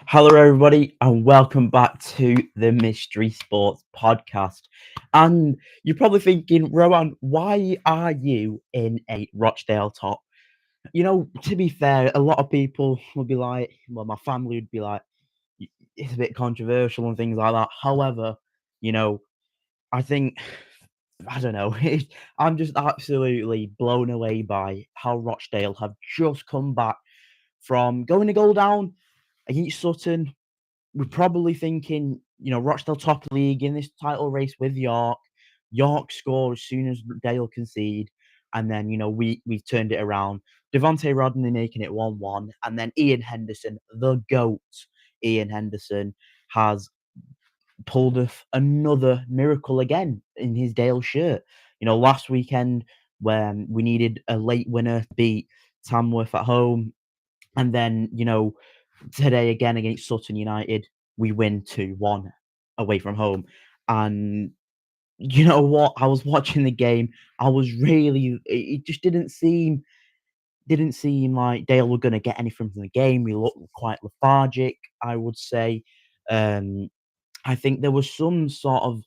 Hello, everybody, and welcome back to the Mystery Sports Podcast. And you're probably thinking, Rowan, why are you in a Rochdale top? To be fair, a lot of people would be like, well, my family would be like, it's a bit controversial and things like that. However, you know, I think, I don't know, I'm just absolutely blown away by how Rochdale have just come back from going to goal down against Sutton. We're probably thinking, Rochdale top of the league in this title race with York. York score as soon as Dale concede, and then we've turned it around. Devontae Rodney making it 1-1, and then Ian Henderson, the goat. Ian Henderson has pulled off another miracle again in his Dale shirt. Last weekend when we needed a late winner to beat Tamworth at home, and then today again against Sutton United, we win 2-1 away from home. And you know what? I was watching the game. I was really it just didn't seem like Dale were gonna get anything from the game. We looked quite lethargic, I would say. Um, I think there was some sort of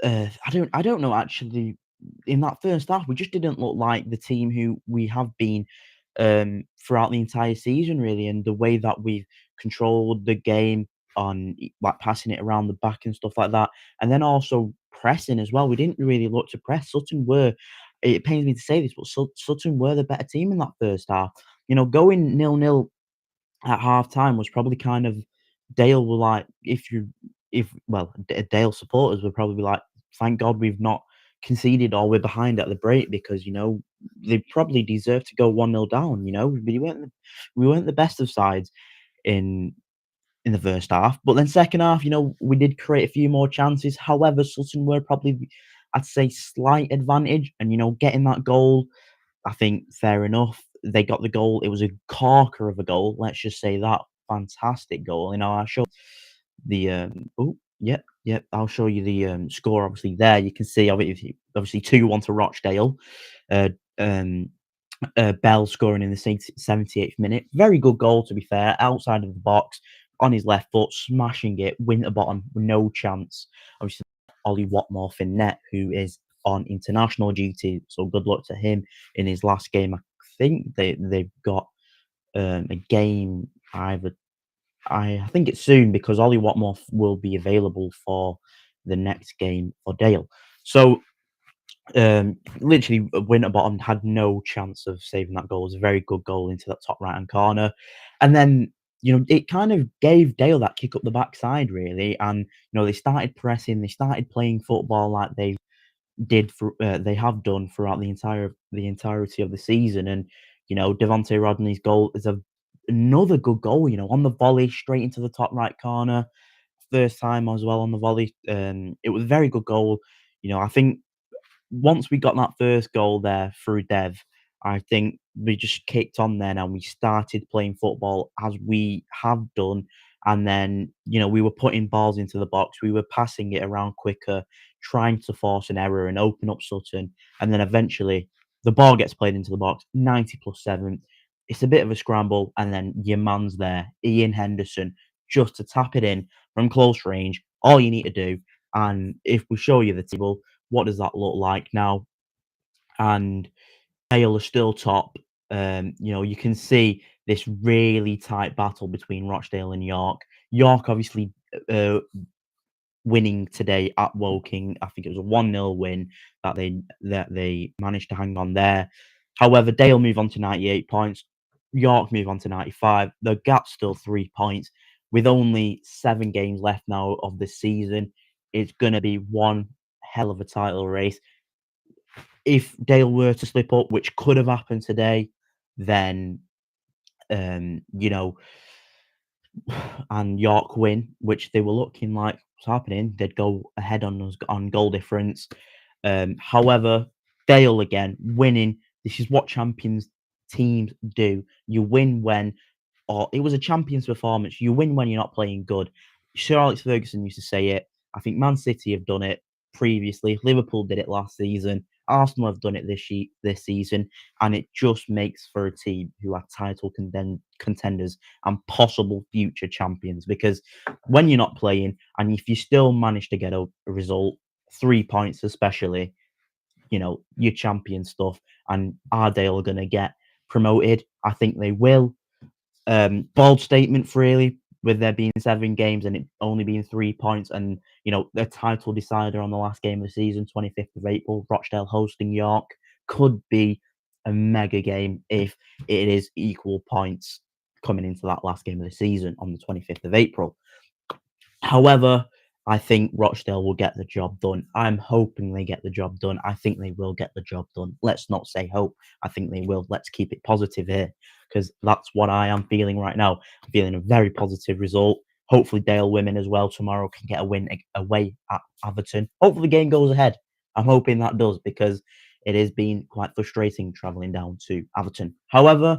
I don't know actually. In that first half, we just didn't look like the team who we have been throughout the entire season, really, and the way that we've controlled the game on like passing it around the back and stuff like that, and then also pressing as well. We didn't really look to press. Sutton were. It pains me to say this, but Sutton were the better team in that first half. Going 0-0 at half time was probably kind of Dale were like, if well, Dale supporters would probably be like, thank God we've not conceded or we're behind at the break because they probably deserve to go 1-0 down. We weren't the best of sides in in the first half, but then second half, we did create a few more chances. However, Sutton were probably, I'd say, slight advantage, and getting that goal, I think fair enough. They got the goal. It was a corker of a goal. Let's just say that fantastic goal. I show the oh yep. I'll show you the score. Obviously, there you can see obviously 2-1 to Rochdale. Uh, um, Bell scoring in the 78th minute. Very good goal, to be fair. Outside of the box, on his left foot, smashing it. Winterbottom, no chance. Obviously, Ollie Watmore in net, who is on international duty. So good luck to him in his last game. I think they've got a game either. I think it's soon because Ollie Watmore will be available for the next game for Dale. So literally, Winterbottom had no chance of saving that goal. It was a very good goal into that top right hand corner, and then it kind of gave Dale that kick up the backside, really. And they started pressing, they started playing football like they have done throughout the entirety of the season. And Devontae Rodney's goal is another good goal. On the volley straight into the top right corner, first time as well on the volley. It was a very good goal. I think once we got that first goal there through Dev, I think we just kicked on then and we started playing football as we have done. And then, we were putting balls into the box, we were passing it around quicker, trying to force an error and open up Sutton. And then eventually the ball gets played into the box, 90 plus 7. It's a bit of a scramble. And then your man's there, Ian Henderson, just to tap it in from close range. All you need to do. And if we show you the table, what does that look like now? And Vale are still top. You can see this really tight battle between Rochdale and York. York obviously winning today at Woking. I think it was a 1-0 win that they managed to hang on there. However, Dale move on to 98 points. York move on to 95. The gap's still 3 points. With only 7 games left now of the season, it's going to be one hell of a title race. If Dale were to slip up, which could have happened today, then um, you know, and York win, which they were looking like was happening, they'd go ahead on us on goal difference. However, Dale again winning. This is what champions teams do. You win when, or it was a champions performance. You win when you're not playing good. Sir Alex Ferguson used to say it. I think Man City have done it previously. Liverpool did it last season. Arsenal have done it this season, and it just makes for a team who are title contenders and possible future champions. Because when you're not playing, and if you still manage to get a result, 3 points especially, your champion stuff, and Ardale are going to get promoted. I think they will. Bold statement, really, with there being 7 games and it only being 3 points, and the title decider on the last game of the season, 25th of April, Rochdale hosting York, could be a mega game if it is equal points coming into that last game of the season on the 25th of April. However, I think Rochdale will get the job done. I'm hoping they get the job done. I think they will get the job done. Let's not say hope. I think they will. Let's keep it positive here, because that's what I am feeling right now. I'm feeling a very positive result. Hopefully, Dale women as well tomorrow can get a win away at Atherton. Hopefully, the game goes ahead. I'm hoping that does, because it has been quite frustrating travelling down to Atherton. However,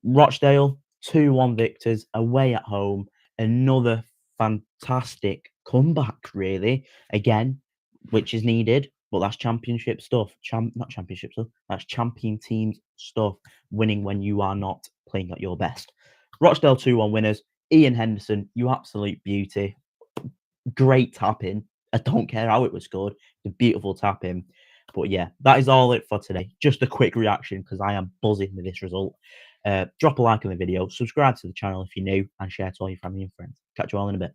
Rochdale 2-1 victors away at home. Another fantastic comeback, really. Again, which is needed, but that's championship stuff. Not championship stuff. That's champion teams stuff. Winning when you are not playing at your best. Rochdale 2-1 winners. Ian Henderson, you absolute beauty. Great tapping. I don't care how it was scored. It's a beautiful tapping. But yeah, that is all it for today. Just a quick reaction, because I am buzzing with this result. Drop a like on the video, subscribe to the channel if you're new, and share to all your family and friends. Catch you all in a bit.